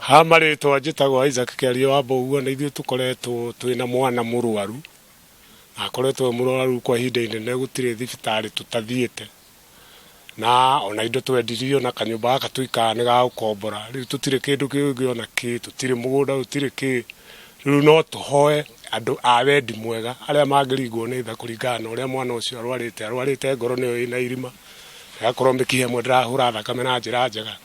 Ha maritwa njitagwo Isaac Kerio wa Mboguo, na ithuĩ tũkoretwo twĩna mwana mũrwaru, akoretwo mũrwaru kwa ihinda inene, gũtirĩ thibitarĩ tũtathiĩte, na ona indo twendirio na kanyũmba gaka tũikaraga nĩ ga gũkombora. Rĩu tũtirĩ kĩndũ kĩngĩ ona kĩ, tũtirĩ mũgũnda, tũtirĩ kĩ. Rĩu no tũhoe andũ a wendi mwega arĩa mangĩringwo nĩ tha kũringana na ũrĩa mwana ũcio arwarĩte ngoro nĩyo ĩna irima, agakorwo mĩkiha ĩmwe ndĩrahũra thakame na njĩra njega.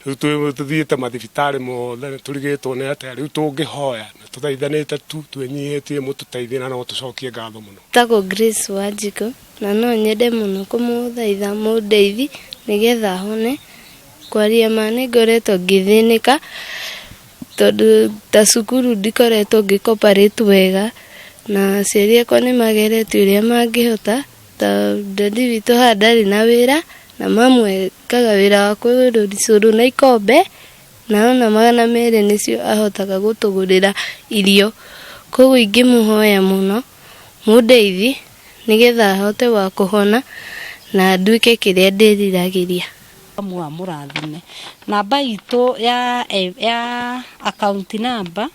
Rĩu tũthiĩte mathibitarĩ mothe tũrigĩtwo nĩ atĩa, rĩu tũngĩhoya na tũthaithanĩte tu twĩnyihĩtie mũtũteithie na no tũcokie ngatho mũno. Tagwo Grace Wanjiko, na no nyende mũno kũmũthaitha mũndeithi nĩgetha hone. Kwaria ma nĩ ngoretwo ngĩthĩnĩka tondũ ta cukuru ndikoretwo ngĩkoparĩte wega, na aciari akwa nĩ mageretie ũrĩa mangĩhota, ta ndadi witũ haha ndarĩ na wĩra na mamwe kaga wĩra wa kũgũrĩra cũrũ na ikombe, na ona 200 nĩcio ahotaga gũtũgũrĩra irio. Koguo ingĩmũhoya mũno mũndeithi nĩgetha ahote wa kũhona na nduĩke kĩrĩa ndĩriragĩria. Mwa mũrathime. Namba itũ ya account number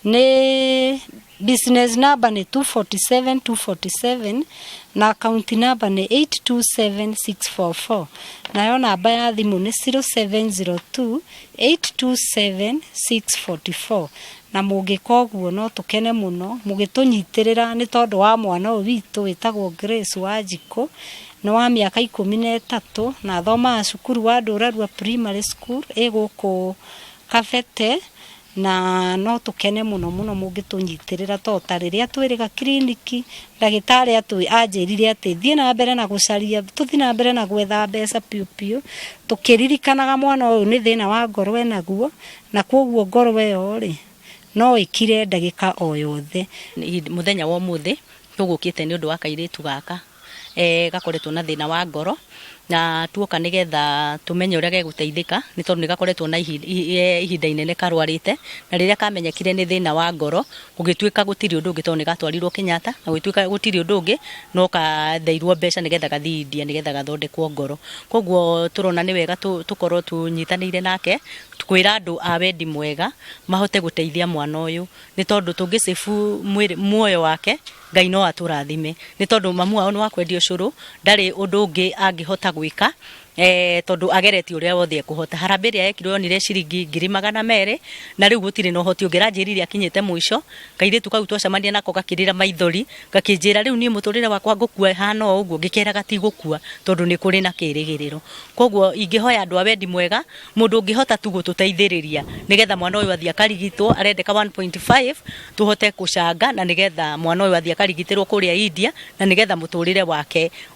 nĩ business number nĩ 247 na account number nĩ 827644. Nayo namba ya thimũ nĩ 0702827644. Na mũngĩka ũguo no tũkene mũno mũgĩtũnyitĩrĩra nĩ tondũ wa mwana ũyũ witũ wĩtagwo Grace Wanjiko, nĩ wa mĩaka 13 na athomaga cukuru wa Ndũrarua Primary School gũkũ Kabete, na no tũkene mũno mũngĩtũnyitĩrĩra tondũ ta rĩrĩa twĩrĩga kliniki ndagĩtarĩ anjĩrire atĩ thiĩ na mbere na gũcaria, tũthiĩ na mbere na gwetha mbeca piũ tũkĩririkanaga mwana ũyũ nĩ thĩna wa ngoro enaguo, na koguo ngoro ĩyo rĩ no ĩkire ndagĩka o yothe. Mũthenya wa ũmũthĩ tũgũkĩte nĩ ũndũ wa kairĩtu gaka gakoretwo na thĩna wa ngoro, na tuoka nĩgetha tũmenye ũrĩa gegũteithĩka nĩ tondũ nĩ gakoretwo na ihinda inene karwarĩte, na rĩrĩa kamenyekire nĩ thĩna wa ngoro gũgĩtuĩka gũtirĩ ũndũ ũngĩ tondũ nĩ gatwarirwo Kenyatta, na gũgĩtuĩka gũtirĩ ũndũ ũngĩ no katheirwo mbeca nĩgetha gathiĩ India nĩgetha gathondekwo ngoro. Koguo tũrona nĩ wega tũkorwo tũnyitanĩire nake kwĩra andũ a wendi mwega mahote gũteithia mwana ũyũ, nĩ tondũ tũngĩcibu muoyo wake Ngai no atũrathime, nĩ tondũ mamu wao nĩ wa kwendia ũcũrũ, ndarĩ ũndũ ũngĩ angĩhota gwĩka tondũ ageretie ũrĩa wothe ekũhota. Harambĩ ĩrĩa yekirwo yonire ciringi 200,000 na rĩu gũtirĩ na ũhoti ũngĩranjĩrire akinyĩte mũico. Kairĩtu kau twacemania nako gakĩrĩra maithori gakĩnjĩra rĩu niĩ mũtũrĩre wakwa ngũkua hana ũguo, ngĩkera gatigũkua tondũ nĩ kũrĩ na kĩrĩgĩrĩro. Koguo ingĩhoya andũ a wendi mwega mũndũ ũngĩhota tu gũtũteithĩrĩria nĩgetha mwana ũyũ athiĩ akarigitwo, arendeka 1.5 tũhote gũcanga na nĩgetha mwana ũyũ athiĩ akarigitĩrwo kũrĩa India, na nĩgetha mũtũrĩre wake